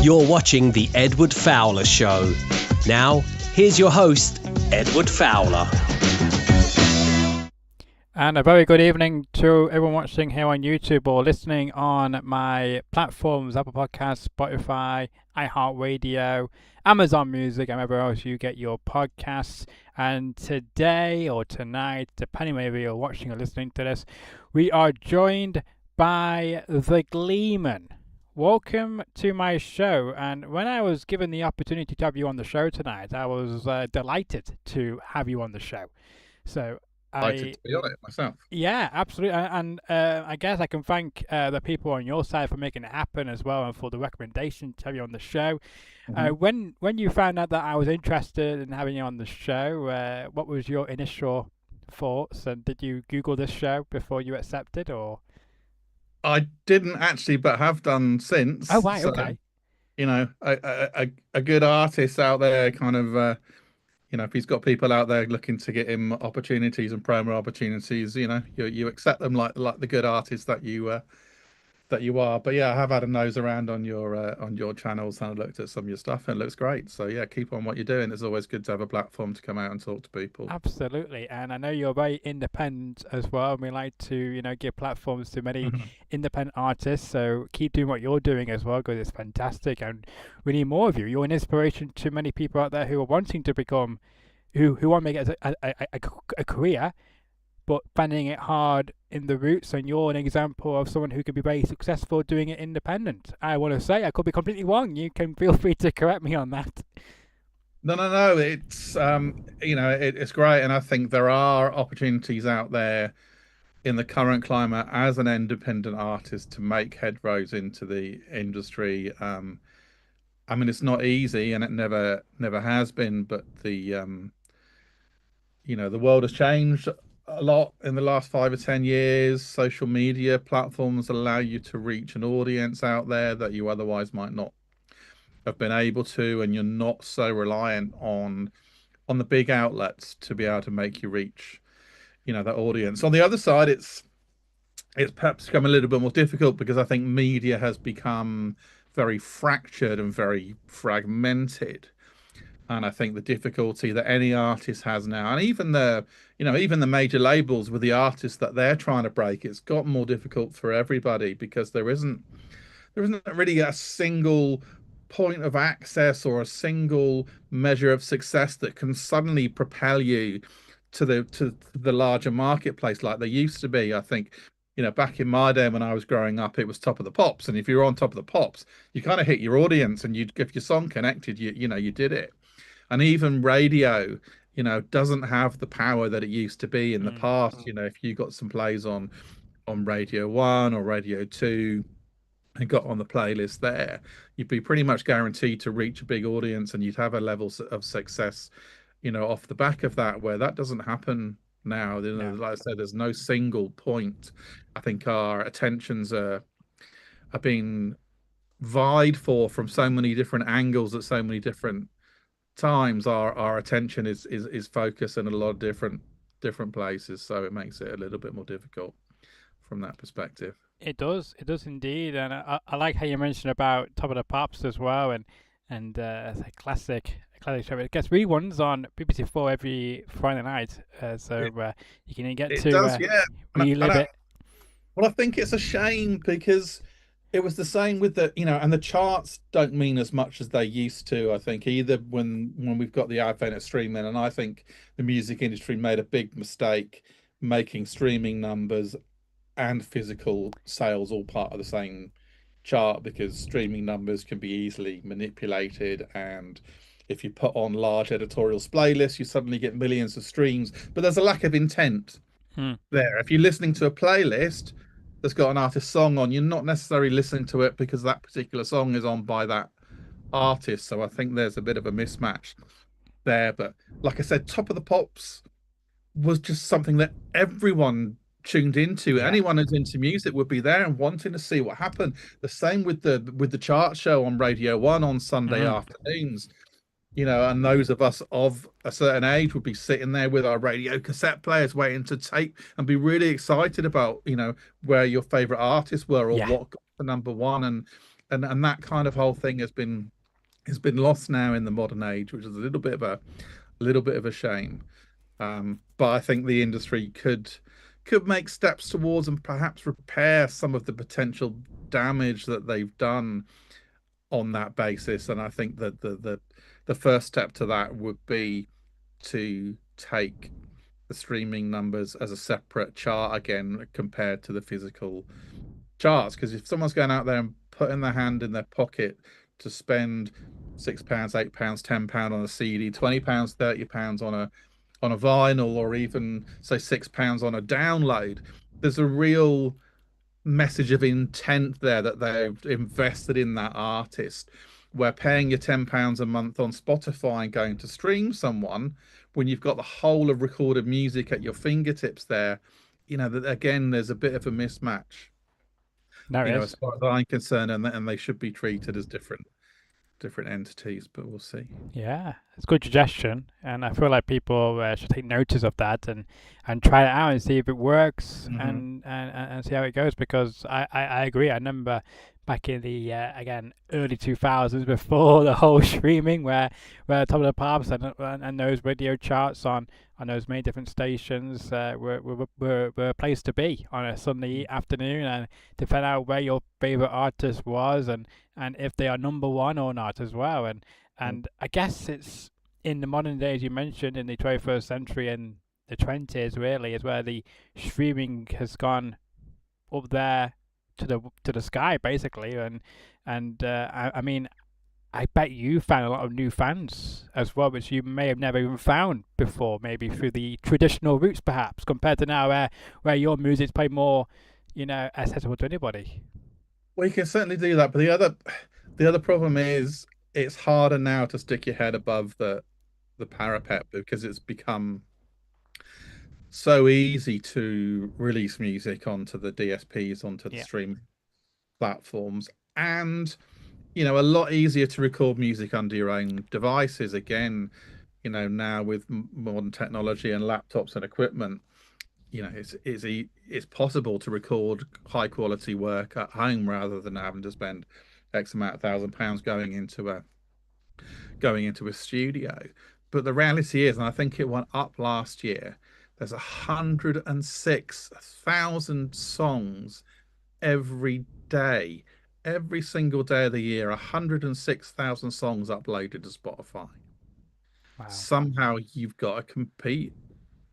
You're watching The Edward Fowler Show. Now, here's your host, Edward Fowler. And a very good evening to everyone watching here on YouTube or listening on my platforms, Apple Podcasts, Spotify, iHeartRadio, Amazon Music, and wherever else you get your podcasts. And today or tonight, depending whether you're watching or listening to this, we are joined by the Gleeman. Welcome to my show. And when I was given the opportunity to have you on the show tonight, I was delighted to have you on the show. So Delighted to be on it myself. Yeah, absolutely. And I guess I can thank the people on your side for making it happen as well, and for the recommendation to have you on the show. When you found out that I was interested in having you on the show, what was your initial thoughts? And did you Google this show before you accepted, or? I didn't actually, but have done since. Oh, right, okay. You know, a good artist out there, kind of, you know, if he's got people out there looking to get him opportunities and promo opportunities, you know, you accept them like the good artists that you are. But yeah, I have had a nose around on your channels and I looked at some of your stuff and it looks great. So yeah, keep on what you're doing. It's always good to have a platform to come out and talk to people. Absolutely. And I know you're very independent as well. And we like to, you know, give platforms to many independent artists. So keep doing what you're doing as well, because it's fantastic. And we need more of you. You're an inspiration to many people out there who are wanting to become, who want to make it as a career, but finding it hard in the roots. And you're an example of someone who can be very successful doing it independent. I want to say I could be completely wrong. You can feel free to correct me on that. No. It's you know, it's great, and I think there are opportunities out there in the current climate as an independent artist to make headrows into the industry. I mean, it's not easy, and it never has been. But the you know, the world has changed a lot in the last 5 or 10 years. Social media platforms allow you to reach an audience out there that you otherwise might not have been able to, and you're not so reliant on the big outlets to be able to make you reach, you know, that audience. On the other side, it's perhaps become a little bit more difficult because I think media has become very fractured and very fragmented. And I think the difficulty that any artist has now, and even the major labels with the artists that they're trying to break, it's got more difficult for everybody because there isn't really a single point of access or a single measure of success that can suddenly propel you to the larger marketplace like there used to be. I think, you know, back in my day when I was growing up, it was Top of the Pops, and if you're on Top of the Pops, you kind of hit your audience, and if your song connected, you know, you did it. And even radio, you know, doesn't have the power that it used to be in the past. You know, if you got some plays on Radio 1 or Radio 2 and got on the playlist there, you'd be pretty much guaranteed to reach a big audience, and you'd have a level of success, you know, off the back of that, where that doesn't happen now. You know, like I said, there's no single point. I think our attentions are being vied for from so many different angles at so many different times. Our attention is focused in a lot of different places, so it makes it a little bit more difficult from that perspective. It does indeed. And I like how you mentioned about Top of the Pops as well, and it's a classic show. It gets reruns on BBC4 every Friday night, so you can get to relive it. Well, I think it's a shame because it was the same with the, you know, and the charts don't mean as much as they used to, I think, either when we've got the advent of streaming. And I think the music industry made a big mistake making streaming numbers and physical sales all part of the same chart, because streaming numbers can be easily manipulated, and if you put on large editorial playlists, you suddenly get millions of streams, but there's a lack of intent there. If you're listening to a playlist that's got an artist song on, you're not necessarily listening to it because that particular song is on by that artist. So I think there's a bit of a mismatch there. But like I said, Top of the Pops was just something that everyone tuned into. Yeah. Anyone who's into music would be there and wanting to see what happened. The same with the chart show on Radio 1 on Sunday afternoons. You know, and those of us of a certain age would be sitting there with our radio cassette players waiting to tape and be really excited about, you know, where your favorite artists were or what got to number one. And and that kind of whole thing has been lost now in the modern age, which is a little bit of a shame. But I think the industry could make steps towards and perhaps repair some of the potential damage that they've done on that basis. And I think that the first step to that would be to take the streaming numbers as a separate chart again compared to the physical charts. Because if someone's going out there and putting their hand in their pocket to spend £6, £8, £10 on a CD, £20, £30 on a vinyl, or even say £6 on a download, there's a real message of intent there that they've invested in that artist. Where paying your £10 a month on Spotify and going to stream someone when you've got the whole of recorded music at your fingertips there, that again, there's a bit of a mismatch, No, it as is. far as I'm concerned, and they should be treated as different entities, but we'll see. Yeah, it's a good suggestion, and I feel like people should take notice of that and try it out and see if it works Hmm. and see how it goes. Because I agree. I remember back in the again early 2000s before the whole streaming, where Top of the Pops and those radio charts on those many different stations were a place to be on a Sunday afternoon and to find out where your favorite artist was and if they are number one or not as well. And I guess it's in the modern days you mentioned in the 21st century and the 20s really is where the streaming has gone up there to the sky basically and I mean I bet you found a lot of new fans as well, which you may have never even found before, maybe through the traditional routes, perhaps, compared to now, where your music's probably more, accessible to anybody. Well, you can certainly do that, but the other problem is it's harder now to stick your head above the parapet because it's become so easy to release music onto the DSPs, onto the Yeah, streaming platforms, and a lot easier to record music under your own devices. Again, now with modern technology and laptops and equipment, it's possible to record high quality work at home rather than having to spend X amount of £1,000 going into a studio. But the reality is, and I think it went up last year, there's 106,000 songs every day, every single day of the year, 106,000 songs uploaded to Spotify. wow. Somehow you've got to compete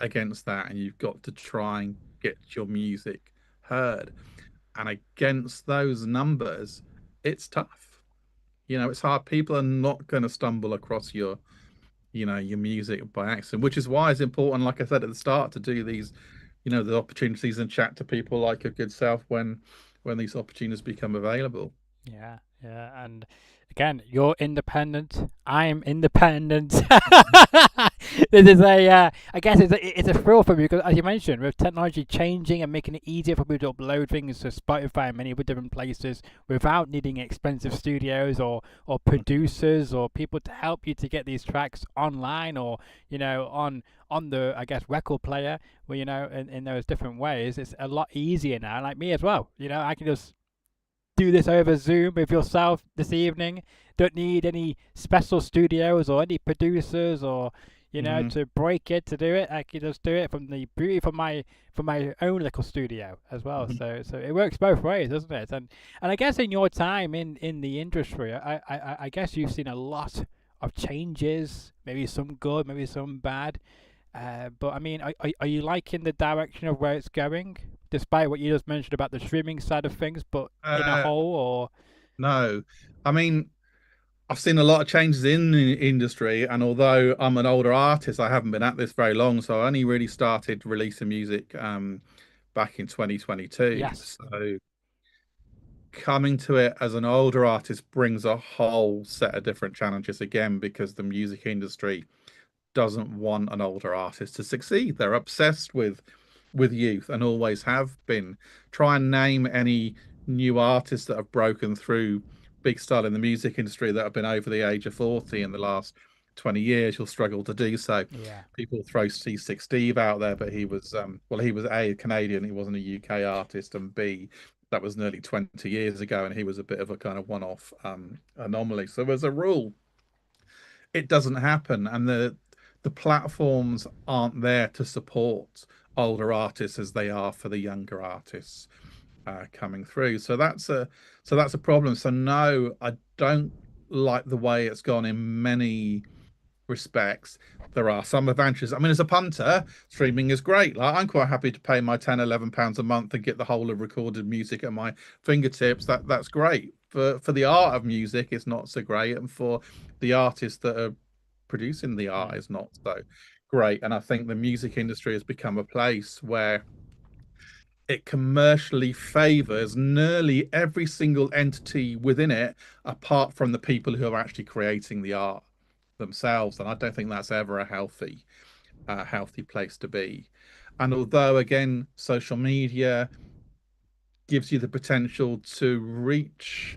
against that and you've got to try and get your music heard. And against those numbers, it's tough. It's hard. People are not going to stumble across your music by accident, which is why it's important, like I said at the start, to do these, the opportunities and chat to people like your good self when these opportunities become available. Yeah, yeah, and again, you're independent. I'm independent. This is I guess it's a thrill for me because, as you mentioned, with technology changing and making it easier for people to upload things to Spotify and many other different places without needing expensive studios or producers or people to help you to get these tracks online or on the I guess record player, where in those different ways, it's a lot easier now. Like me as well. I can just do this over Zoom with yourself this evening. Don't need any special studios or any producers or Hmm. to break it to do it. I can just do it from the beauty from my own little studio as well. Hmm. So it works both ways, doesn't it? And I guess in your time in the industry, I guess you've seen a lot of changes. Maybe some good, maybe some bad. But I mean, are you liking the direction of where it's going, despite what you just mentioned about the streaming side of things? But in a Uh, whole, or no, I mean, I've seen a lot of changes in the industry, and although I'm an older artist, I haven't been at this very long, so I only really started releasing music back in 2022. yes, So coming to it as an older artist brings a whole set of different challenges again because the music industry doesn't want an older artist to succeed. They're obsessed with youth and always have been. Try and name any new artists that have broken through big style in the music industry that have been over the age of 40 in the last 20 years, you'll struggle to do so. yeah, People throw C6 Steve out there, but he was he was A, Canadian, he wasn't a UK artist, and B, that was nearly 20 years ago, and he was a bit of a kind of one-off anomaly. So as a rule, it doesn't happen, and the platforms aren't there to support older artists as they are for the younger artists coming through. So that's a problem. So no, I don't like the way it's gone in many respects. There are some advantages. I mean, as a punter, streaming is great. Like, I'm quite happy to pay my 10, £11 a month and get the whole of recorded music at my fingertips. That's great. For the art of music, it's not so great. And for the artists that are producing the art, Mm. is not so great. And I think the music industry has become a place where it commercially favors nearly every single entity within it, apart from the people who are actually creating the art themselves. And I don't think that's ever a healthy place to be. And although, again, social media gives you the potential to reach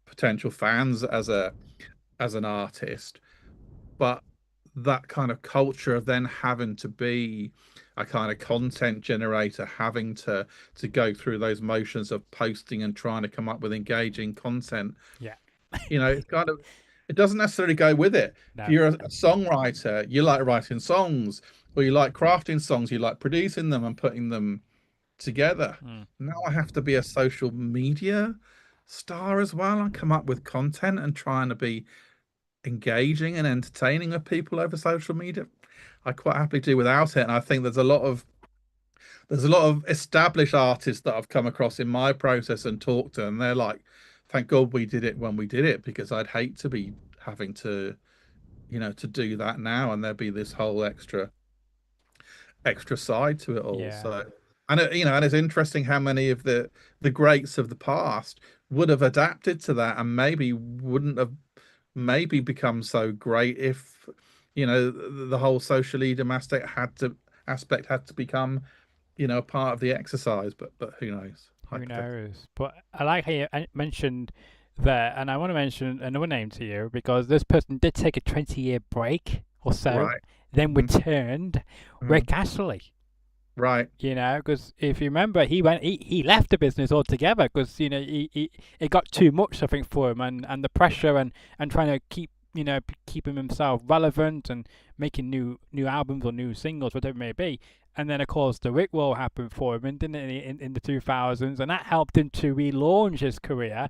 potential fans as an artist, but that kind of culture of then having to be a kind of content generator, having to go through those motions of posting and trying to come up with engaging content, Yeah. it's kind of, it doesn't necessarily go with it. If No. you're a songwriter, you like writing songs, or you like crafting songs, you like producing them and putting them together. Mm. Now I have to be a social media star as well and come up with content and trying to be engaging and entertaining with people over social media. I quite happily do without it. And I think there's a lot of established artists that I've come across in my process and talked to, and they're like, thank God we did it when we did it, because I'd hate to be having to do that now, and there'd be this whole extra side to it all. Yeah. So, and it's interesting how many of the greats of the past would have adapted to that and maybe wouldn't have maybe become so great if the whole social medium aspect had to become a part of the exercise. But who knows? Who Hypothetical. knows? But I like how you mentioned there, and I want to mention another name to you because this person did take a 20-year break or so, Right. then Mhm. returned. Mhm. Rick Astley. Right. Because if you remember, he left the business altogether because it got too much, I think, for him, and the pressure and trying to keeping himself relevant and making new albums or new singles, whatever it may be. And then of course the Rickroll happened for him, and didn't it, in the 2000s, and that helped him to relaunch his career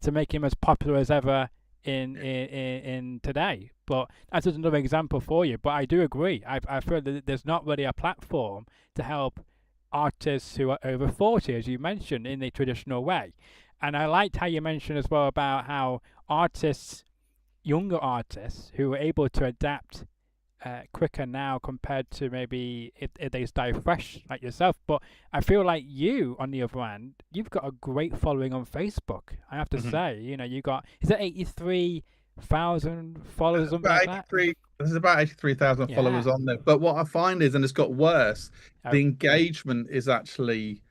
to make him as popular as ever in today. But that's just another example for you. But I do agree. I feel that there's not really a platform to help artists who are over 40, as you mentioned, in the traditional way. And I liked how you mentioned as well about how younger artists, who are able to adapt quicker now compared to maybe if they start fresh like yourself. But I feel like you, on the other hand, you've got a great following on Facebook. I have to Mhm. say, you got, is it 83,000 followers, something About like that? 83. There's about 83,000 Yeah. followers on there. But what I find is, and it's got worse, the Oh, engagement is actually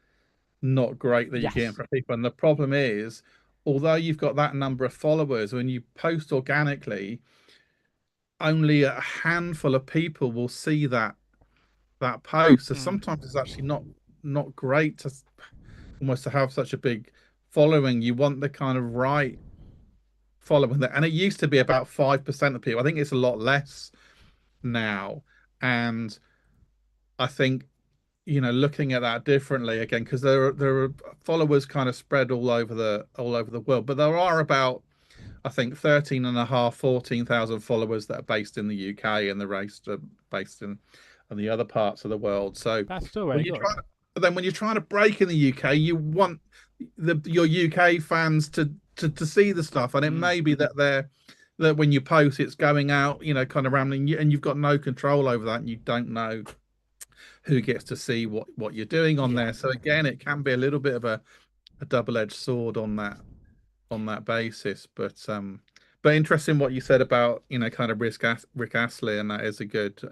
not great that you're getting yes. from people. And the problem is, although you've got that number of followers, when you post organically, only a handful of people will see that post. So Mm. sometimes it's actually not great to almost to have such a big following. You want the kind of right following that, and it used to be about 5% of people. I think it's a lot less now, and I think looking at that differently again, because there are followers kind of spread all over the world, but there are about, I think, 13 and a half, 14,000 followers that are based in the UK, and the rest are based in the other parts of the world. So That's still when very you're good. trying to, but then when you're trying to break in the UK, you want your UK fans to see the stuff, and it Mm. may be that when you post, it's going out, kind of rambling, and you've got no control over that, and you don't know who gets to see what you're doing on Yeah. there. So again, it can be a little bit of a double-edged sword on that basis. But interesting what you said about kind of Rick Astley, and that is a good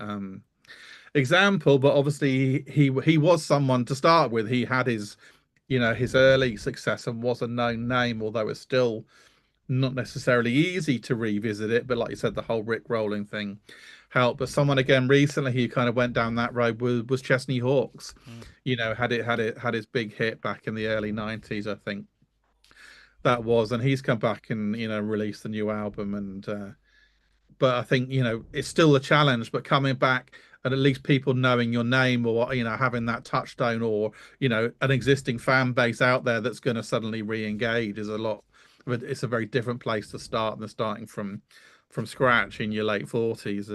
example. But obviously he was someone to start with. He had his early success and was a known name, although it's still not necessarily easy to revisit it, but like you said, the whole Rick rolling thing helped. But someone again recently who kind of went down that road was Chesney Hawkes. Mm. You know, had his big hit back in the early 90s, I think that was, and he's come back and released a new album. And but I think it's still a challenge, but coming back and at least people knowing your name, or having that touchstone, or an existing fan base out there that's going to suddenly re-engage is a lot. It's a very different place to start than starting from scratch in your late 40s,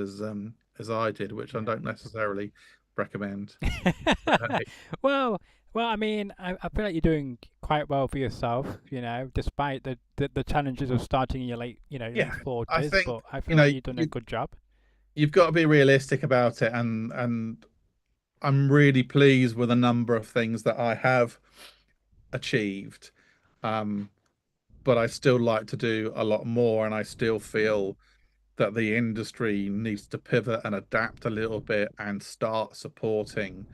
as I did, which I don't necessarily recommend. But, hey, Well, I mean, I feel like you're doing quite well for yourself, despite the challenges of starting in your late yeah, I 40s. think But I feel like you've done a you good job. you've got to be realistic about it, and I'm really pleased with a number of things that I have achieved. Um, but I still like to do a lot more, and I still feel that the industry needs to pivot and adapt a little bit and start supporting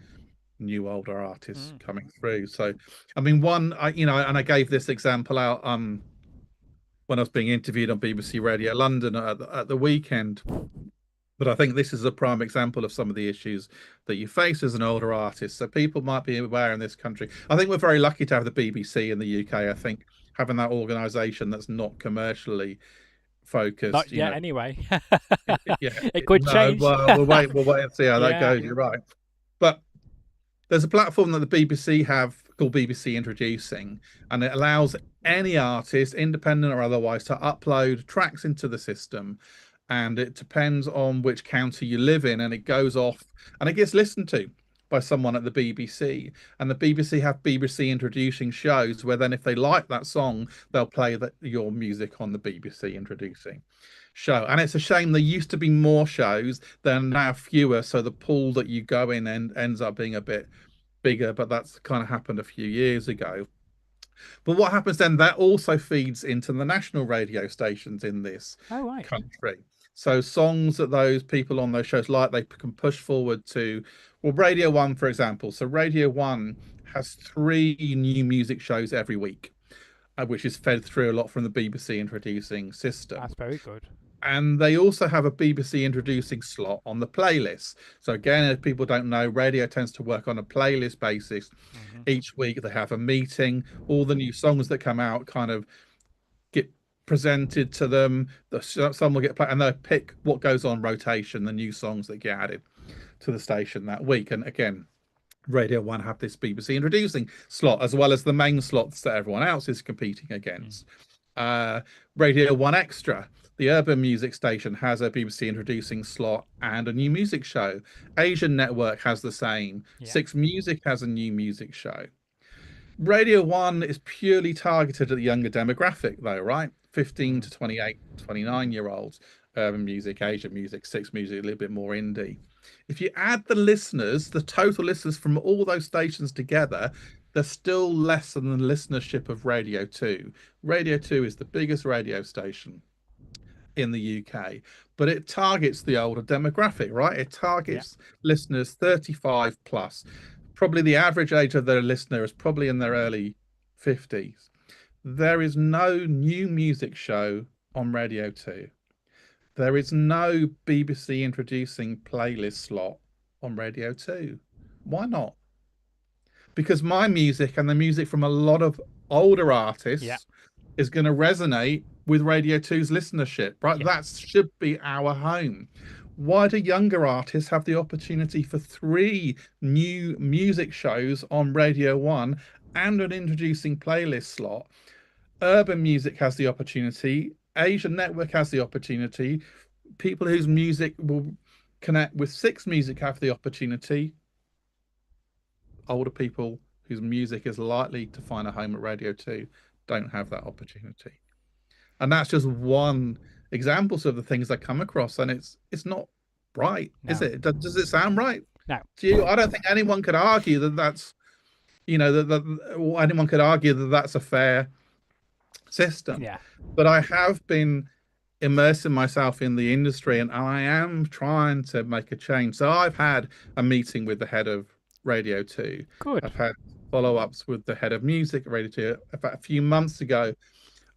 new older artists Mm. coming through. So, I mean, and I gave this example out when I was being interviewed on BBC Radio London at the weekend. But I think this is a prime example of some of the issues that you face as an older artist. So people might be aware in this country. I think we're very lucky to have the BBC in the UK. I think having that organisation that's not commercially Not focused, yet, anyway. yeah, It could no, change. well, we'll wait and see how that Yeah. goes. You're right, but there's a platform that the BBC have called BBC Introducing, and it allows any artist, independent or otherwise, to upload tracks into the system. And it depends on which county you live in, and it goes off and it gets listened to by someone at the BBC. And the BBC have BBC Introducing shows where then, if they like that song, they'll play your music on the BBC Introducing show. And it's a shame there used to be more shows, there are now fewer, so the pool that you go in and ends up being a bit bigger, but that's kind of happened a few years ago. But what happens then, that also feeds into the national radio stations in this Oh, right. country. So songs that those people on those shows like, they can push forward to, well, Radio 1, for example. So Radio 1 has 3 new music shows every week, which is fed through a lot from the BBC Introducing system. That's very good. And they also have a BBC Introducing slot on the playlist. So again, if people don't know, radio tends to work on a playlist basis. Hmm. Each week they have a meeting. All the new songs that come out kind of get presented to them. Some will get played, and they'll pick what goes on rotation, the new songs that get added to the station that week. And again, Radio 1 have this BBC Introducing slot, as well as the main slots that everyone else is competing against. Radio 1 Extra, the urban music station, has a BBC Introducing slot and a new music show. Asian Network has the same. Yeah. 6 Music has a new music show. Radio 1 is purely targeted at the younger demographic, though, right? 15 to 28, 29-year-olds. Urban music, Asian music, 6 Music, a little bit more indie. If you add the listeners, the total listeners from all those stations together, they're still less than the listenership of Radio 2. Radio 2 is the biggest radio station in the UK, but it targets the older demographic, right? It targets listeners 35 plus. Probably the average age of their listener is probably in their early 50s. There is no new music show on Radio 2. There is no BBC Introducing playlist slot on Radio 2. Why not? Because my music and the music from a lot of older artists is going to resonate with Radio 2's listenership, right? That should be our home. Why do younger artists have the opportunity for 3 new music shows on Radio 1 and an Introducing playlist slot? Urban music has the opportunity. Asian Network has the opportunity. People whose music will connect with 6 Music have the opportunity. Older people whose music is likely to find a home at Radio 2 don't have that opportunity. And that's just one example of the things I come across, and it's not right, is it? Does it sound right to you? I don't think anyone could argue that that's, anyone could argue that that's a fair system. But I have been immersing myself in the industry, and I am trying to make a change. So I've had a meeting with the head of Radio 2. Good. I've had follow-ups with the head of music at Radio 2. About a few months ago,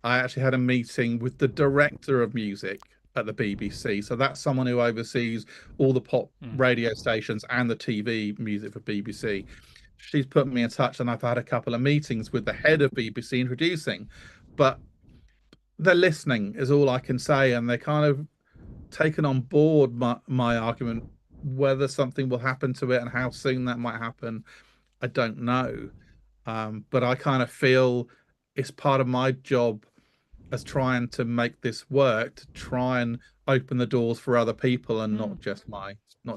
I actually had a meeting with the director of music at the BBC. So that's someone who oversees all the pop Mm. radio stations and the TV music for BBC. She's put me in touch, and I've had a couple of meetings with the head of BBC introducing, but they're listening, is all I can say, and they're kind of taken on board my argument. Whether something will happen to it and how soon that might happen, I don't know. But I kind of feel it's part of my job as trying to make this work, to try and open the doors for other people and Mm. not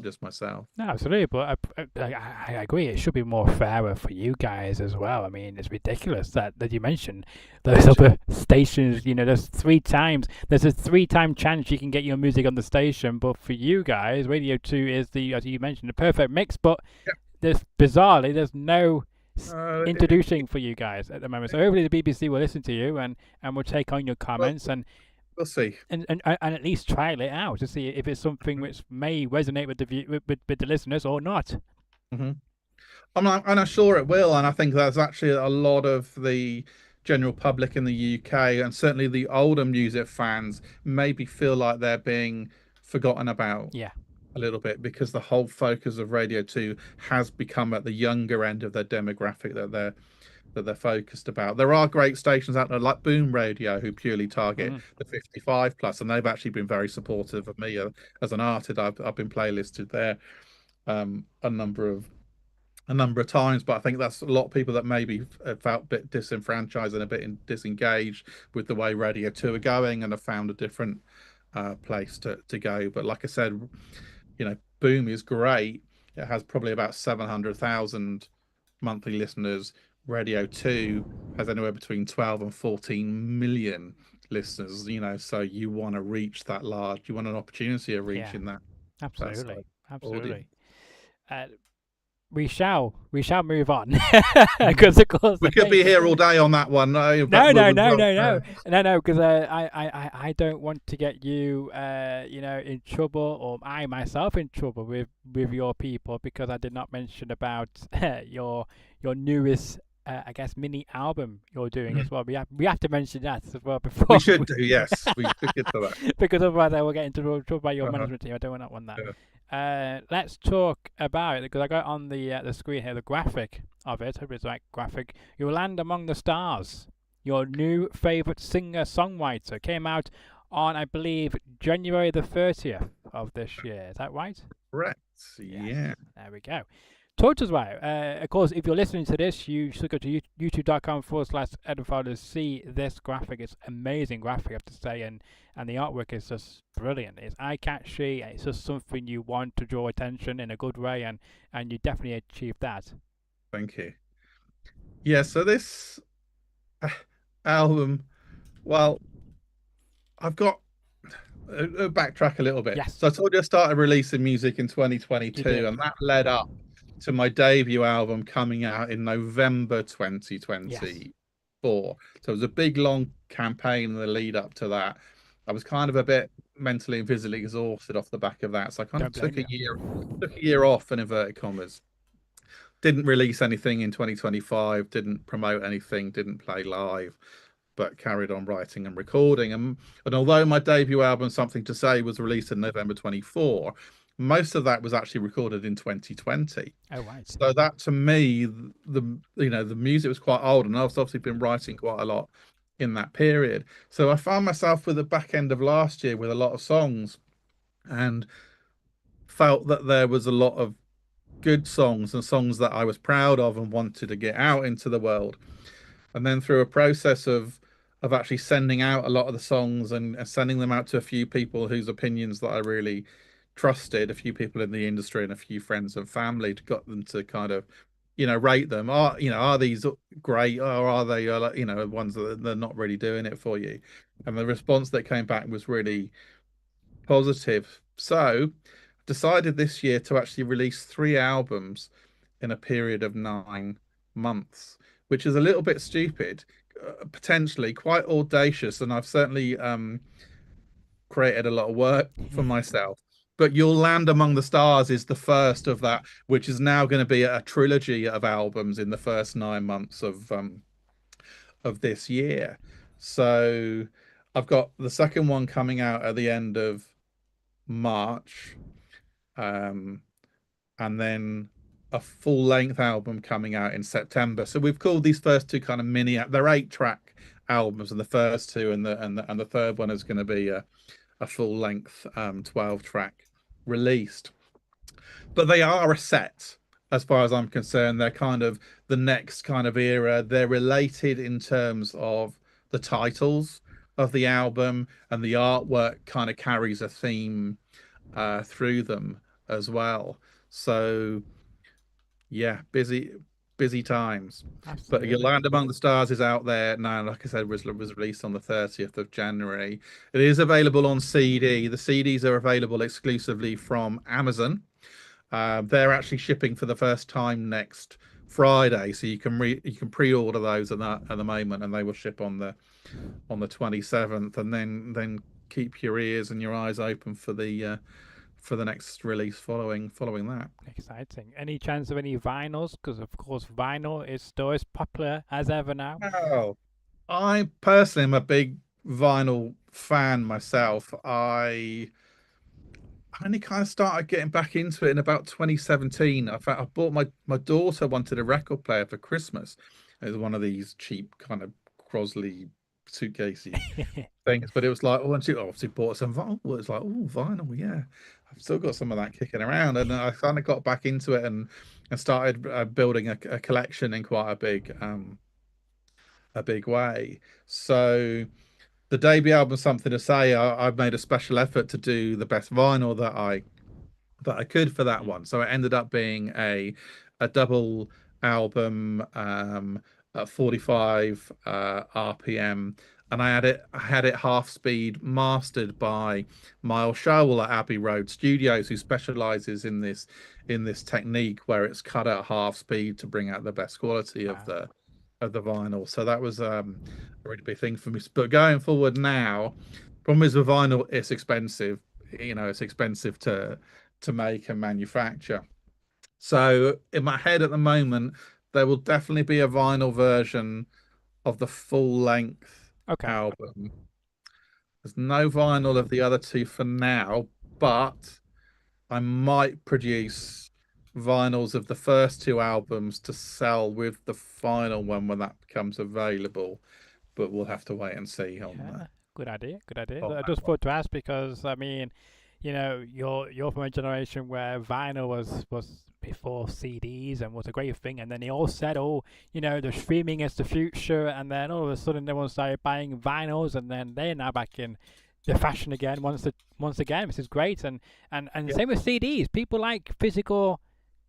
just myself. No, absolutely, but I agree. It should be more fairer for you guys as well. I mean, it's ridiculous that you mentioned those other stations. You know, there's a 3 time chance you can get your music on the station, but for you guys, Radio 2 is the, as you mentioned, the perfect mix. But there's no Uh, it, introducing for you guys at the moment. So hopefully the BBC will listen to you and will take on your well, comments we'll see. and at least trial it out to see if it's something which may resonate with with the listeners or not. Hmm. I'm sure it will, and I think there's actually a lot of the general public in the UK, and certainly the older music fans, maybe feel like they're being forgotten about Yeah. a little bit, because the whole focus of Radio 2 has become at the younger end of their demographic that they're focused about. There are great stations out there like Boom Radio who purely target Mhm. the 55 plus, and they've actually been very supportive of me as an artist. I've been playlisted there a number of times, but I think that's a lot of people that maybe felt a bit disenfranchised and a bit disengaged with the way Radio 2 are going, and have found a different place to go. But like I said, Boom is great. It has probably about 700,000 monthly listeners. Radio 2 has anywhere between 12 and 14 million listeners, so you want to reach that large, you want an opportunity of Yeah. reaching that Absolutely. side audience. Absolutely. Uh, we shall move on because of course We could be here all day on that one. no, But no, we'll, no, no, uh, no, because I don't want to get you, in trouble, or I myself in trouble with your people, because I did not mention about your newest, I guess, mini album you're doing as well. We have to mention that as well before we should do, yes. We should get to that. because otherwise I will get into trouble by your Uh-huh. management team. I don't want that. Yeah. Let's talk about it, because I got on the screen here the graphic of it. Hope it's the right graphic. You Land Among the Stars, your new favorite singer songwriter, came out on, I believe, January the 30th of this year. Is that right? Correct. Yes. Yeah. There we go. Talk to us about it. Of course, if you're listening to this, you should go to youtube.com/Edward Fowler to see this graphic. It's amazing graphic, I have to say, and the artwork is just brilliant. It's eye-catchy. It's just something you want to draw attention in a good way, and you definitely achieved that. Thank you. Yeah, so this album, well, I've got backtrack a little bit. Yes, So I told you I started releasing music in you 2022, did. and that led up to my debut album coming out in November Yes. 2024. So it was a big, long campaign in the lead up to that. I was kind of a bit mentally and physically exhausted off the back of that, so I kind of Don't blame took a year off, in inverted commas. Didn't release anything in 2025, didn't promote anything, didn't play live, but carried on writing and recording. And although my debut album, Something to Say, was released in November 24, most of that was actually recorded in 2020. Oh, right. So that, to me, the music was quite old, and I've obviously been writing quite a lot in that period. So I found myself with the back end of last year with a lot of songs, and felt that there was a lot of good songs and songs that I was proud of and wanted to get out into the world. And then through a process of actually sending out a lot of the songs, and sending them out to a few people whose opinions that I really trusted, a few people in the industry and a few friends and family, to got them to kind of rate them. Are these great, or are they ones that they're not really doing it for you? And the response that came back was really positive. So decided this year to actually release 3 albums in a period of 9 months, which is a little bit stupid, potentially quite audacious, and I've certainly created a lot of work for myself. But You'll Land Among the Stars is the first of that, which is now going to be a trilogy of albums in the first 9 months of this year. So I've got the second one coming out at the end of March, um, and then a full length album coming out in September. So we've called these first two kind of they're 8 track albums, and the first two and the third one is going to be a full length 12 track released. But they are a set as far as I'm concerned. They're kind of the next kind of era. They're related in terms of the titles of the album, and the artwork kind of carries a theme through them as well. So yeah, busy times. But Your Absolutely. Land Among the Stars is out there now. Like I said, was released on the 30th of January. It is available on CD. The CDs are available exclusively from Amazon. They're actually shipping for the first time next Friday, so you can pre-order those at the moment, and they will ship on the 27th. And then keep your ears and your eyes open for the next release following that. Exciting. Any chance of any vinyls? Because of course vinyl is still as popular as ever now. Oh, I personally am a big vinyl fan myself. I only kind of started getting back into it in about 2017. In fact, I bought my daughter wanted a record player for Christmas. It was one of these cheap kind of Crosley suitcasey things, but it was like, oh, and she obviously bought some vinyl. It's like, oh, vinyl, yeah. I've still got some of that kicking around, and I kind of got back into it and started building a collection in quite a big way. So the debut album, Something to Say, I've made a special effort to do the best vinyl that I could for that Mm. one. So it ended up being a double album at 45 RPM, and I had it half speed, mastered by Miles Showell at Abbey Road Studios, who specializes in this technique where it's cut at half speed to bring out the best quality Wow. of the vinyl. So that was a really big thing for me. But going forward now, problem is with vinyl, it's expensive. You know, it's expensive to make and manufacture. So in my head at the moment, there will definitely be a vinyl version of the full length Okay. album. There's no vinyl of the other two for now, but I might produce vinyls of the first two albums to sell with the final one when that becomes available. But we'll have to wait and see Yeah. Good idea. Good idea. on I that just one. thought to ask because I mean, you're from a generation where vinyl was before CDs and was a great thing, and then they all said, oh, the streaming is the future, and then all of a sudden everyone started buying vinyls, and then they're now back in the fashion again once again, which is great, and Yeah. same with CDs. People like physical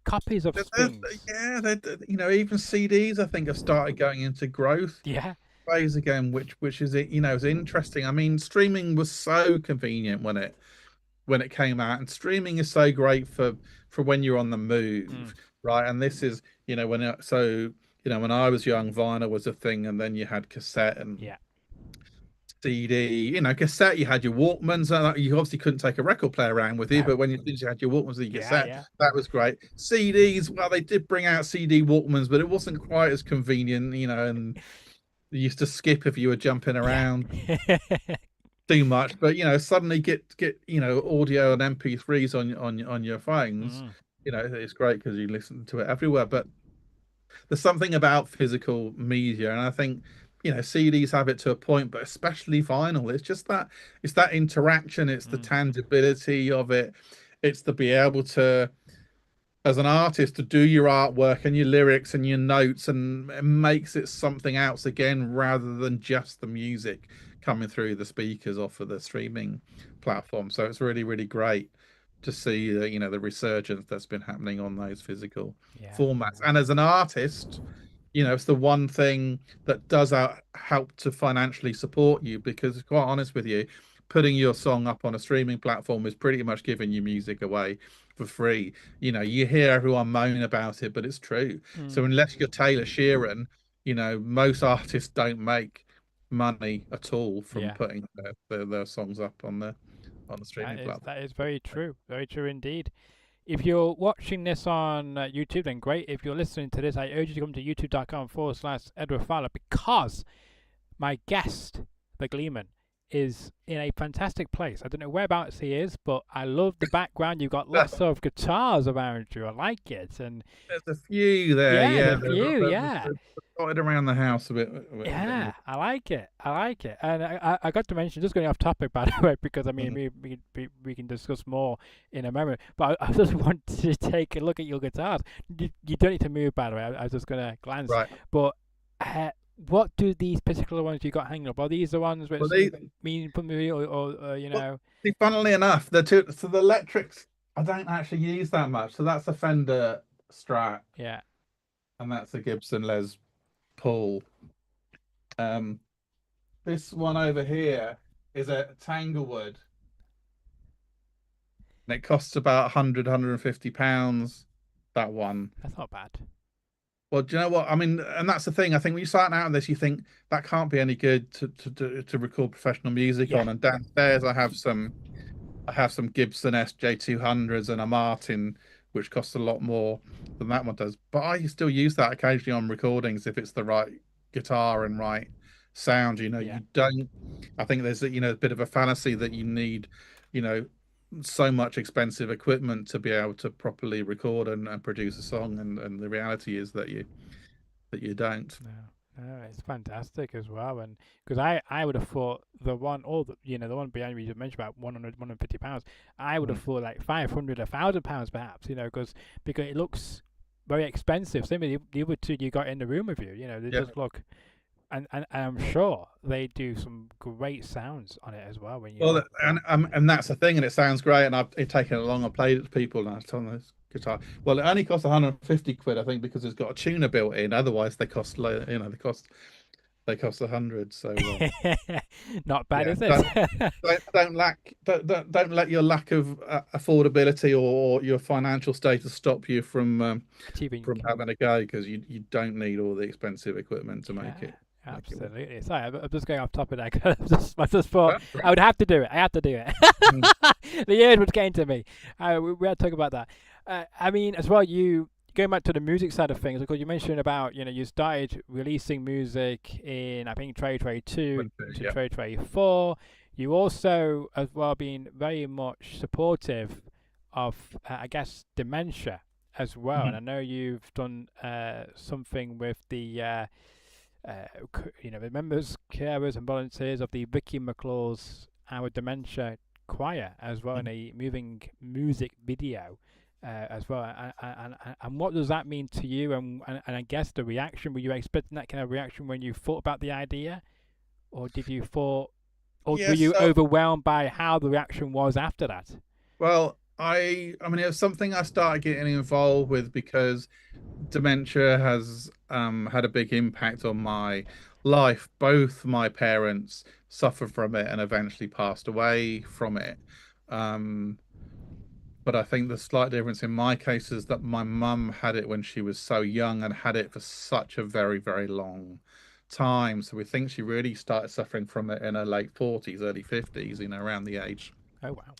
copies of things. Yeah, you know, even CDs I think have started going into growth Yeah. phase again, which is it, you know, is interesting. I mean, streaming was so convenient when it came out, and streaming is so great for when you're on the Mm. move, right? And this is, you know, when I was young, vinyl was a thing, and then you had cassette and Yeah. CD. You know, cassette, you had your Walkmans. You obviously couldn't take a record player around with you, No. but when you had your Walkmans and your Yeah. cassette, Yeah. that was great. CDs, well, they did bring out CD Walkmans, but it wasn't quite as convenient, you know, and you used to skip if you were jumping Yeah. around too much. But you know, suddenly get you know audio and MP3s on your phones. Mm. You know, it's great because you listen to it everywhere. But there's something about physical media, and I think you know CDs have it to a point, but especially vinyl. It's that interaction, it's the Mm. tangibility of it, it's to be able to as an artist to do your artwork and your lyrics and your notes, and it makes it something else again rather than just the music coming through the speakers off of the streaming platform. So it's really great to see you know the resurgence that's been happening on those physical Yeah. formats. And as an artist, you know, it's the one thing that does help to financially support you, because quite honest with you, putting your song up on a streaming platform is pretty much giving your music away for free. You know, you hear everyone moan about it, but it's true. So Mm. unless you're Taylor Sheeran, you know, most artists don't make money at all from Yeah. putting their songs up on the streaming platform. That is very true. Very true indeed. If you're watching this on YouTube, then great. If you're listening to this, I urge you to come to youtube.com/Edward Fowler because my guest, the Gleeman, is in a fantastic place. I don't know whereabouts he is, but I love the background. You've got lots of guitars around you. I like it, and There's a few there, yeah, yeah. the view, yeah. They're dotted around the house a bit Yeah, more. I like it. I like it. And I got to mention, just going off topic, by the way, because I mean, Mhm. we can discuss more in a moment. But I just want to take a look at your guitars. You don't need to move, by the way. I was just going to glance. Right. But what do these particular ones you got hanging up? Are these the ones with Well, some mean put me or you well, know? see, funnily enough, the two, so the electrics I don't actually use that much. So that's a Fender Strat, Yeah, and that's a Gibson Les Paul. Um, this one over here is a Tanglewood, and it costs about 150 pounds. That one. that's not bad. Well, do you know what? I mean, and that's the thing. I think when you start out on this, you think that can't be any good to record professional music Yeah, on. And downstairs, I have some Gibson SJ200s and a Martin, which costs a lot more than that one does. But I still use that occasionally on recordings if it's the right guitar and right sound. You know, yeah. you don't. I think there's a bit of a fallacy that you need, you know, so much expensive equipment to be able to properly record and produce a song. And the reality is that you don't. No, no, it's fantastic as well. And because I would have thought the one, all the, the one behind me you mentioned about 150 pounds, I would have Mm. thought like 500, £1,000 perhaps, because it looks very expensive. Same with the other two you got in the room with you, they Yeah. just look, and I'm sure they do some great sounds on it as well when you Well, and that's the thing, and it sounds great. And I've taken it along. I played it to people, and I've told them this guitar. Well, it only costs 150 quid, I think, because it's got a tuner built in. Otherwise, they cost, they cost 100. So not bad, yeah, is it? don't let your lack of affordability or your financial status stop you Achieving. from having a go, because you don't need all the expensive equipment to Yeah, make it work. absolutely. Sorry, I'm just going off topic there. 'Cause I just thought That's I great. would have to do it. I have to do it. Mm. The urge was getting to me. We had to talk about that. I mean, as well, you going back to the music side of things, because you mentioned about, you started releasing music in, I think, 2022 to Yeah. 2024. You also, as well, been very much supportive of, I guess, dementia as well. And Mhm. I know you've done something with the the members, carers, and volunteers of the Vicky McClaw's Our Dementia Choir as well in a moving music video as well. And what does that mean to you? And I guess the reaction, were you expecting that kind of reaction when you thought about the idea? Or did you thought, or were Yes. you So, overwhelmed by how the reaction was after that? well, I mean, it was something I started getting involved with because dementia has had a big impact on my life. Both my parents suffered from it and eventually passed away from it. Um, but I think the slight difference in my case is that my mum had it when she was so young and had it for such a very, very long time. So we think she really started suffering from it in her late 40s, early 50s, around the age Oh wow.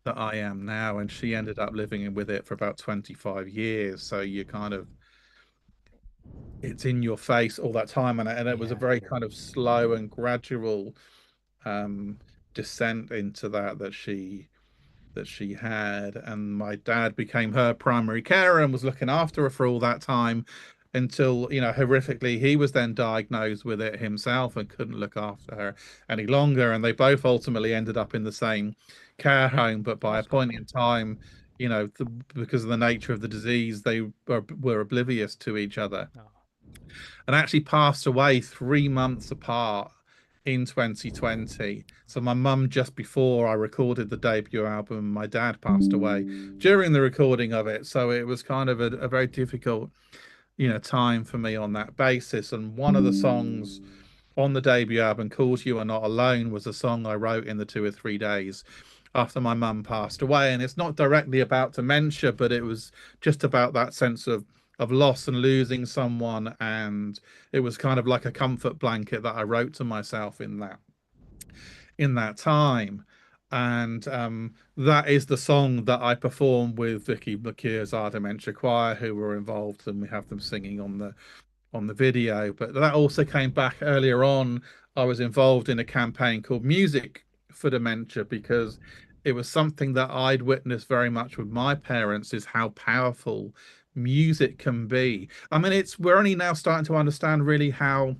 that I am now. And she ended up living with it for about 25 years. So you kind of, it's in your face all that time. And it was a Yeah. very kind of slow and gradual um, descent into that she had. And my dad became her primary carer and was looking after her for all that time until, horrifically, he was then diagnosed with it himself and couldn't look after her any longer. And they both ultimately ended up in the same care home. But Oh, by a that's not point bad. in time, because of the nature of the disease, they were oblivious to each other No. and actually passed away 3 months apart in 2020. So my mum, just before I recorded the debut album, my dad passed away during the recording of it. So it was kind of a very difficult, time for me on that basis. And one of the songs on the debut album, Calls You Are Not Alone, was a song I wrote in the 2 or 3 days after my mum passed away. And it's not directly about dementia, but it was just about that sense of loss and losing someone. And it was kind of like a comfort blanket that I wrote to myself in that time. And that is the song that I performed with Vicky McKeer's Our Dementia Choir, who were involved, and we have them singing on the video. But that also came back earlier on I was involved in a campaign called Music for Dementia because it was something that I'd witnessed very much with my parents, is how powerful music can be. I mean, it's we're only now starting to understand really how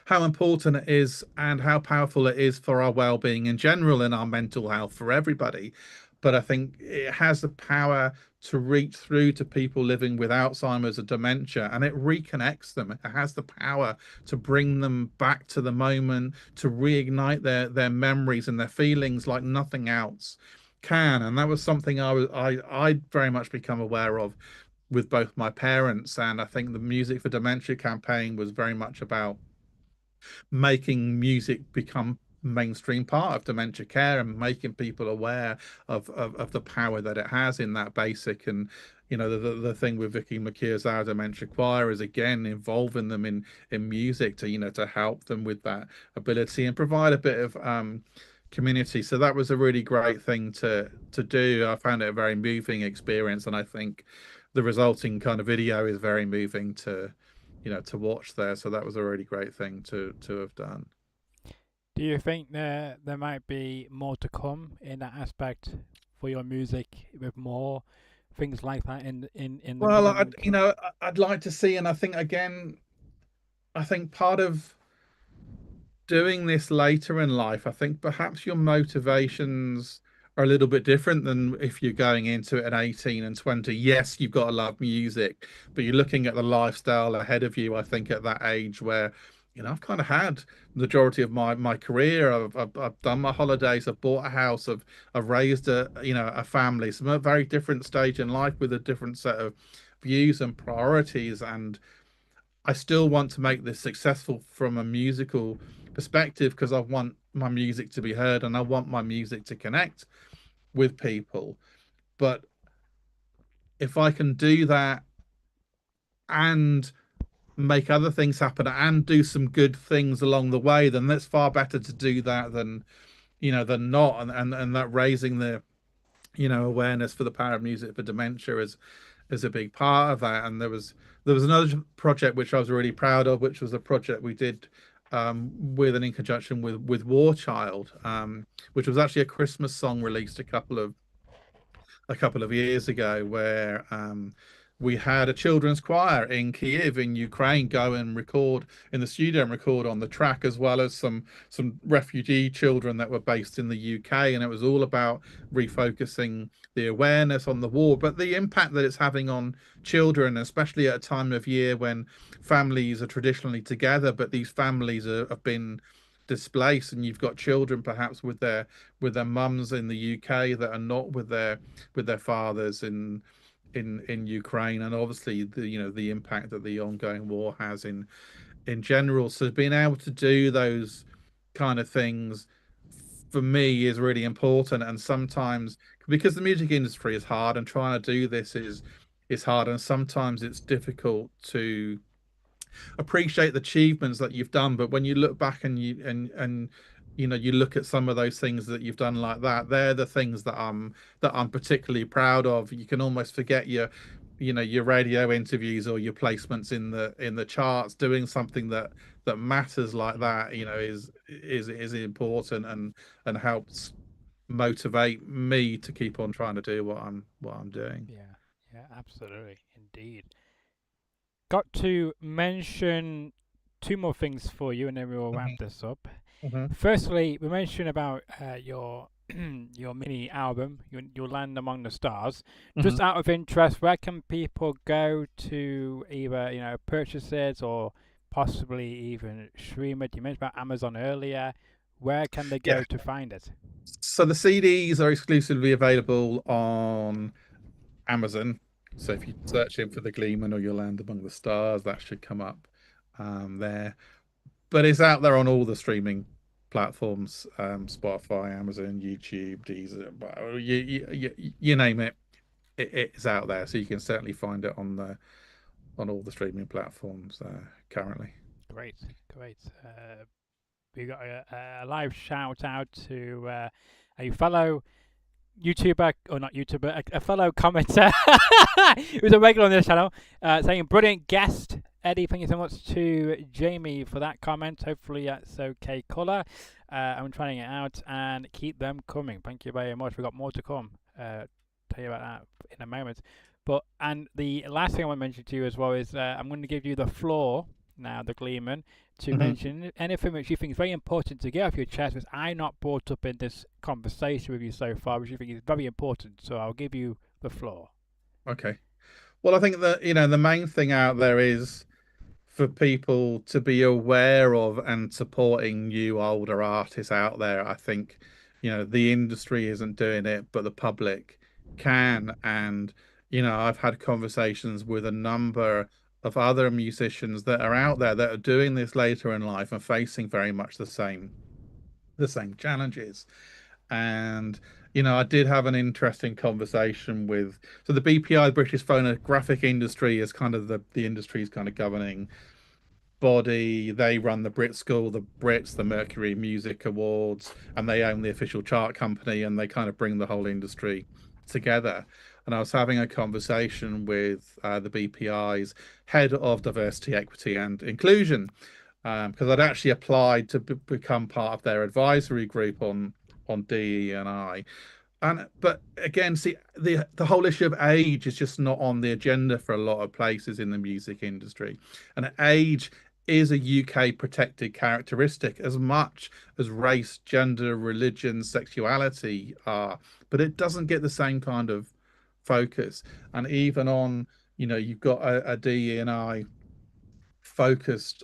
important it is and how powerful it is for our well-being in general and our mental health for everybody. But I think it has the power to reach through to people living with Alzheimer's or dementia, and it reconnects them. It has the power to bring them back to the moment, to reignite their memories and their feelings like nothing else can. And that was something I very much become aware of with both my parents. And I think the Music for Dementia campaign was very much about making music become mainstream part of dementia care and making people aware of the power that it has in that basic. And the thing with Vicky McKeer's Our Dementia Choir is again involving them in music to to help them with that ability and provide a bit of community. So that was a really great thing to do. I found it a very moving experience, and I think the resulting kind of video is very moving to watch there. So that was a really great thing to have done. Do you think there might be more to come in that aspect for your music with more things like that in the Well, coming? I'd like to see, and I think again, I think part of doing this later in life, I think perhaps your motivations are a little bit different than if you're going into it at 18 and 20. Yes, you've got to love music, but you're looking at the lifestyle ahead of you, I think, at that age where, I've kind of had the majority of my career. I've done my holidays, I've bought a house, I've raised a family. So I'm at a very different stage in life with a different set of views and priorities. And I still want to make this successful from a musical perspective because I want my music to be heard and I want my music to connect with people. But if I can do that and make other things happen and do some good things along the way, then that's far better to do that than not. And that raising the awareness for the power of music for dementia is a big part of that. And there was another project which I was really proud of, which was a project we did with and in conjunction with War Child, which was actually a Christmas song released a couple of years ago, where we had a children's choir in Kiev in Ukraine go and record in the studio and record on the track, as well as some refugee children that were based in the UK. And it was all about refocusing the awareness on the war, but the impact that it's having on children, especially at a time of year when families are traditionally together, but these families have been displaced, and you've got children perhaps with their mums in the UK that are not with their fathers in Ukraine. And obviously the impact that the ongoing war has in general. So being able to do those kind of things for me is really important. And sometimes, because the music industry is hard and trying to do this is hard, and sometimes it's difficult to appreciate the achievements that you've done. But when you look back and you look at some of those things that you've done like that, they're the things that I'm particularly proud of. You can almost forget your radio interviews or your placements in the charts. Doing something that matters like that is important and helps motivate me to keep on trying to do what I'm doing. Yeah, yeah, absolutely, indeed. Got to mention two more things for you, and then we will wrap Mhm, this up. mhm. Firstly, we mentioned about your your mini album, your Land Among the Stars. Just Mhm. out of interest, where can people go to either purchase it or possibly even stream it? You mentioned about Amazon earlier. Where can they Yeah. go to find it? So the CDs are exclusively available on Amazon. So if you search in for the Gleeman or Your Land Among the Stars, that should come up there. But it's out there on all the streaming platforms: Spotify, Amazon, YouTube, Deezer, you name it, it's out there. So you can certainly find it on all the streaming platforms currently. Great, great. We got a live shout out to a fellow YouTuber, or not YouTuber, a fellow commenter who's a regular on this channel, saying, brilliant guest. Eddie, thank you so much to Jamie for that comment. Hopefully that's okay colour. I'm trying it out, and keep them coming. Thank you very much. We've got more to come. Tell you about that in a moment. And the last thing I want to mention to you as well is I'm going to give you the floor now, the Gleeman, to mention anything which you think is very important to get off your chest, which I not brought up in this conversation with you so far, which you think is very important. So I'll give you the floor. Okay. Well, I think that, the main thing out there is for people to be aware of and supporting new older artists out there. I think, the industry isn't doing it, but the public can. And, I've had conversations with a number of other musicians that are out there that are doing this later in life and facing very much the same challenges. And I did have an interesting conversation with, so the BPI, the British Phonographic Industry, is kind of the industry's kind of governing body. They run the Brit School, the Brits, the Mercury Music Awards, and they own the official chart company, and they kind of bring the whole industry together. And I was having a conversation with the BPI's head of diversity, equity, and inclusion, because I'd actually applied to become part of their advisory group on DE&I. But again, see, the whole issue of age is just not on the agenda for a lot of places in the music industry. And age is a UK protected characteristic as much as race, gender, religion, sexuality are, but it doesn't get the same kind of focus. And even on, you've got a DE&I focused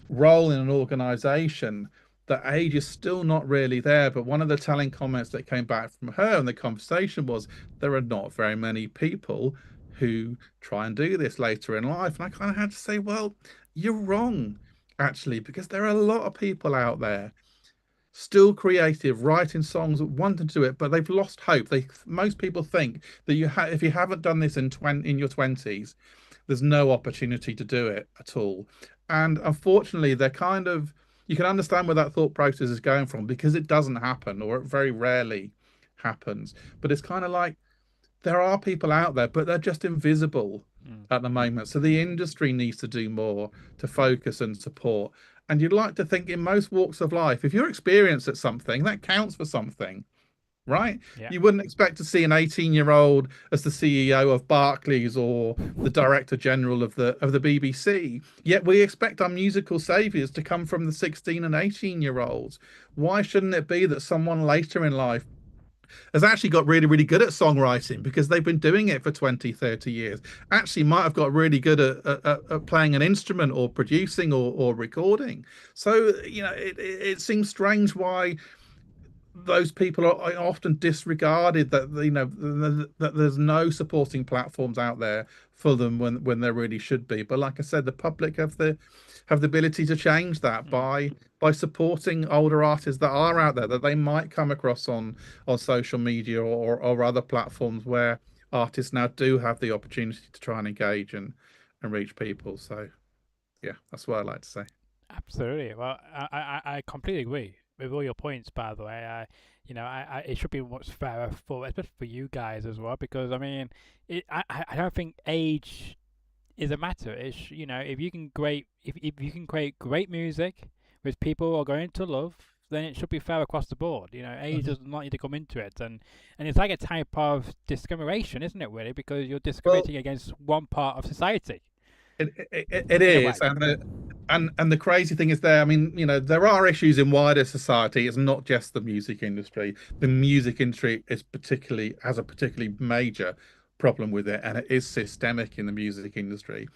role in an organization, the age is still not really there. But one of the telling comments that came back from her in the conversation was there are not very many people who try and do this later in life. And I kind of had to say, well, you're wrong, actually, because there are a lot of people out there still creative, writing songs, wanting to do it, but they've lost hope. Most people think that if you haven't done this in your 20s, there's no opportunity to do it at all. And unfortunately, you can understand where that thought process is going from, because it doesn't happen, or it very rarely happens. But it's kind of like there are people out there, but they're just invisible at the moment. So the industry needs to do more to focus and support. And you'd like to think in most walks of life, if you're experienced at something, that counts for something, right? Yeah. You wouldn't expect to see an 18-year-old as the CEO of Barclays or the Director General of the BBC. Yet we expect our musical saviors to come from the 16 and 18-year-olds. Why shouldn't it be that someone later in life has actually got really, really good at songwriting because they've been doing it for 20, 30 years, actually might have got really good at playing an instrument or producing or recording? So, it seems strange why those people are often disregarded, that that there's no supporting platforms out there for them when there really should be. But like I said, the public have the ability to change that by supporting older artists that are out there, that they might come across on social media or other platforms where artists now do have the opportunity to try and engage and reach people. So yeah, that's what I'd like to say. Absolutely. Well, I completely agree with all your points. By the way, it should be much fairer for, especially for you guys as well, because I mean, I don't think age is a matter. It's if you can create great music which people are going to love, then it should be fair across the board. Age does not need to come into it, and it's like a type of discrimination, isn't it? Really, because you're discriminating against one part of society. It is, and the crazy thing is there. I mean, there are issues in wider society. It's not just the music industry. The music industry has a particularly major problem with it, and it is systemic in the music industry.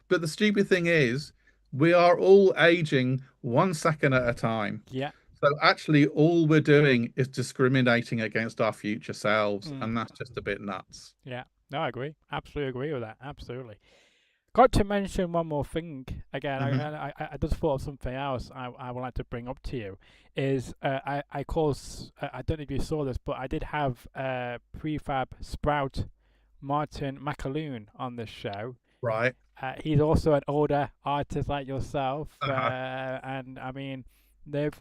But the stupid thing is, we are all aging 1 second at a time. Yeah. So actually, all we're doing is discriminating against our future selves, and that's just a bit nuts. Yeah. No, I agree. Absolutely agree with that. Absolutely. Got to mention one more thing again. I just thought of something else I would like to bring up to you. Is I don't know if you saw this, but I did have prefab sprout Martin McAloon on this show. Right. He's also an older artist like yourself, and I mean they've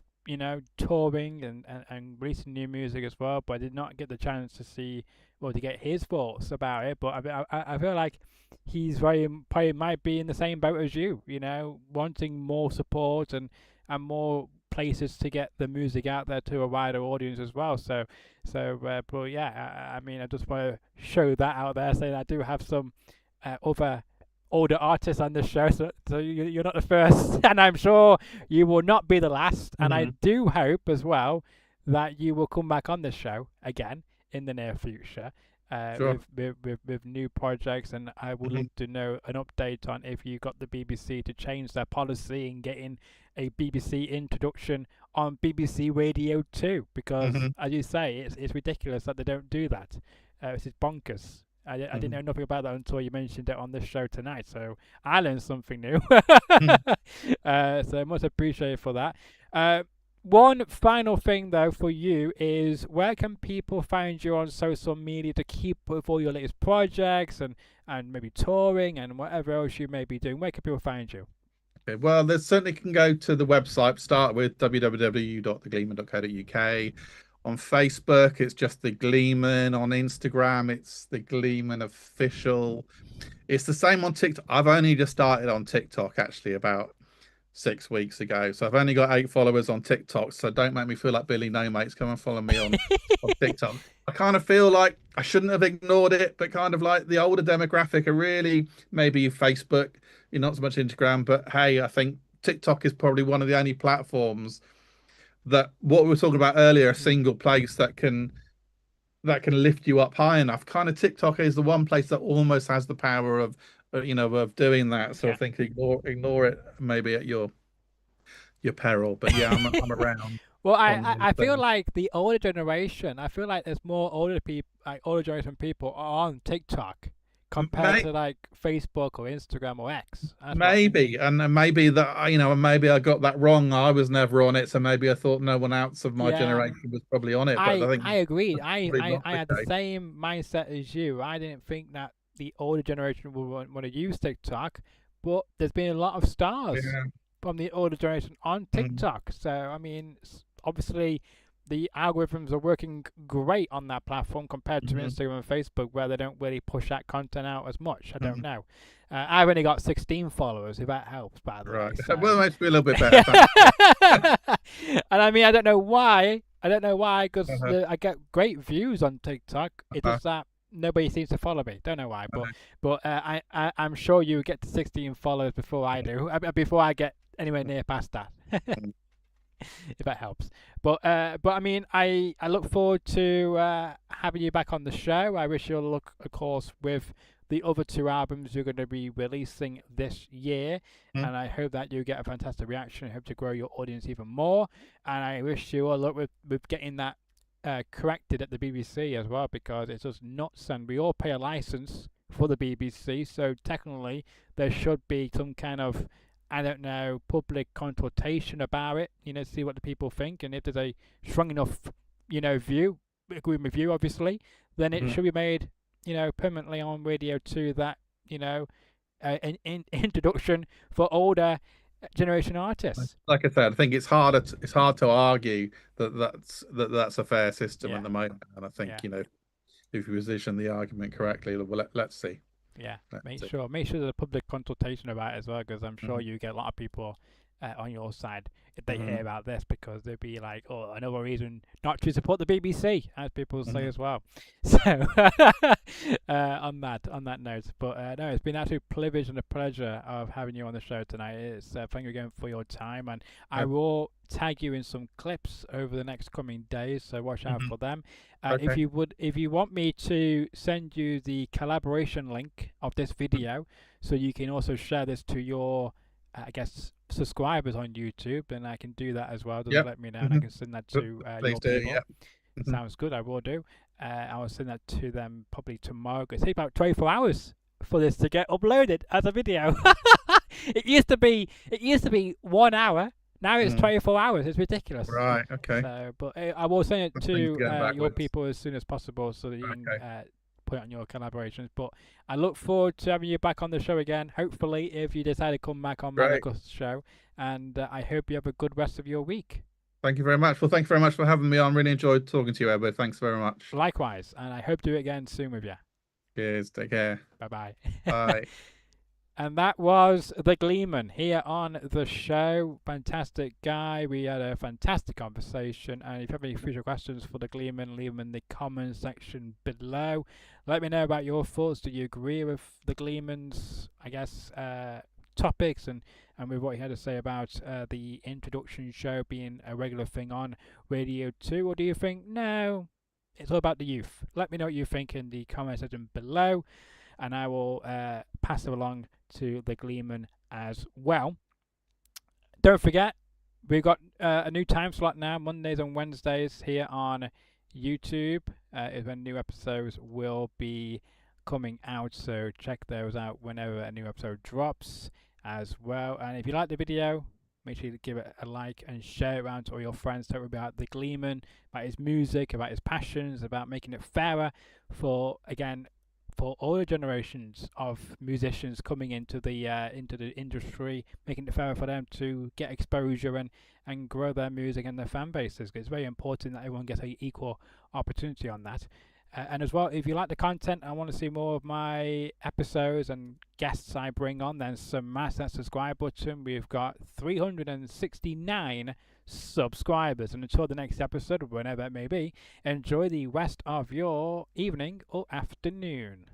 touring and releasing new music as well. But I did not get the chance to see or to get his thoughts about it. But I feel like he's probably might be in the same boat as you. Wanting more support and more places to get the music out there to a wider audience as well. But yeah, I mean, I just want to show that out there, saying I do have some other older artists on this show, so you're not the first, and I'm sure you will not be the last. And I do hope as well that you will come back on this show again in the near future. Sure. With new projects, and I would love to know an update on if you got the BBC to change their policy in getting a BBC introduction on BBC Radio 2, because as you say, it's ridiculous that they don't do that. This is bonkers. I didn't know nothing about that until you mentioned it on this show tonight, so I learned something new. So much appreciated for that. One final thing, though, for you is, where can people find you on social media to keep with all your latest projects and maybe touring and whatever else you may be doing? Where can people find you? Okay, well, they certainly can go to the website, start with www.thegleeman.co.uk. On Facebook, it's just The Gleeman. On Instagram, it's The Gleeman Official. It's the same on TikTok. I've only just started on TikTok, actually, about 6 weeks ago. So I've only got 8 followers on TikTok. So don't make me feel like Billy No Mates. Come and follow me on TikTok. I kind of feel like I shouldn't have ignored it, but kind of like the older demographic are really maybe Facebook, not so much Instagram. But hey, I think TikTok is probably one of the only platforms that, what we were talking about earlier, a single place that can lift you up high enough. Kind of TikTok is the one place that almost has the power of doing that. So I think ignore it maybe at your peril. But yeah, I'm around. Well, I feel like the older generation, I feel like there's more older generation people on TikTok compared to like Facebook or Instagram or X. Maybe that, maybe I got that wrong. I was never on it, so maybe I thought no one else of my generation was probably on it. But I think I agreed. I had the same mindset as you. I didn't think that the older generation would want to use TikTok, but there's been a lot of stars from the older generation on TikTok. So I mean, obviously the algorithms are working great on that platform compared to Instagram and Facebook, where they don't really push that content out as much. I don't know. I've only got 16 followers, if that helps, by the way. So. Well, it makes me a little bit better. And I mean, I don't know why, because I get great views on TikTok. It's just that nobody seems to follow me. Don't know why, but I'm sure you get to 16 followers before I do, before I get anywhere near past that. If that helps. But I mean, I look forward to having you back on the show. I wish you luck, of course, with the other 2 albums you're going to be releasing this year, and I hope that you get a fantastic reaction. I hope to grow your audience even more, and I wish you all luck with getting that corrected at the BBC as well, because it's just nuts, and we all pay a license for the BBC, so technically there should be some kind of, I don't know, public consultation about it, see what the people think, and if there's a strong enough, view, agreeing with you, obviously, then it should be made, permanently on Radio 2 that, an introduction for older generation artists. Like I said, I think it's hard to argue that's a fair system at the moment, and I think if you position the argument correctly, well, let's see. Yeah, make sure there's a public consultation about it as well, because I'm sure you get a lot of people on your side if they hear about this, because they'd be like, oh, another reason not to support the BBC, as people say as well. So on that note, but no, it's been an absolute privilege and a pleasure of having you on the show tonight. It's thank you again for your time, and I will tag you in some clips over the next coming days, so watch out for them. If you want me to send you the collaboration link of this video, so you can also share this to your subscribers on YouTube, then I can do that as well. Just let me know, and I can send that to your people. Sounds good. I will do. I will send that to them probably tomorrow. It takes about 24 hours for this to get uploaded as a video. It used to be 1 hour. Now it's 24 hours. It's ridiculous. Right. Okay. So, but I will send it to your people as soon as possible, so that you can put it on your collaborations. But I look forward to having you back on the show again, hopefully, if you decide to come back on Monica's show. And I hope you have a good rest of your week. Thank you very much. Well, thank you very much for having me on. Really enjoyed talking to you, Edward. Thanks very much. Likewise, and I hope to do it again soon with you. Cheers. Take care. Bye-bye. Bye. And that was the Gleeman here on the show. Fantastic guy. We had a fantastic conversation. And if you have any future questions for the Gleeman, leave them in the comments section below. Let me know about your thoughts. Do you agree with the Gleeman's, I guess, topics and with what he had to say about the introduction show being a regular thing on Radio 2? Or do you think, no, it's all about the youth? Let me know what you think in the comment section below. And I will pass it along to the Gleeman as well. Don't forget, we've got a new time slot now, Mondays and Wednesdays here on YouTube, is when new episodes will be coming out, so check those out whenever a new episode drops as well. And if you like the video, make sure to give it a like and share it around to all your friends. Talk about the Gleeman, about his music, about his passions, about making it fairer for, again, for all the generations of musicians coming into the industry, making it fairer for them to get exposure and grow their music and their fan bases. It's very important that everyone gets an equal opportunity on that. And as well, if you like the content and want to see more of my episodes and guests I bring on, then smash that subscribe button. We've got 369 subscribers. And until the next episode, whenever it may be, enjoy the rest of your evening or afternoon.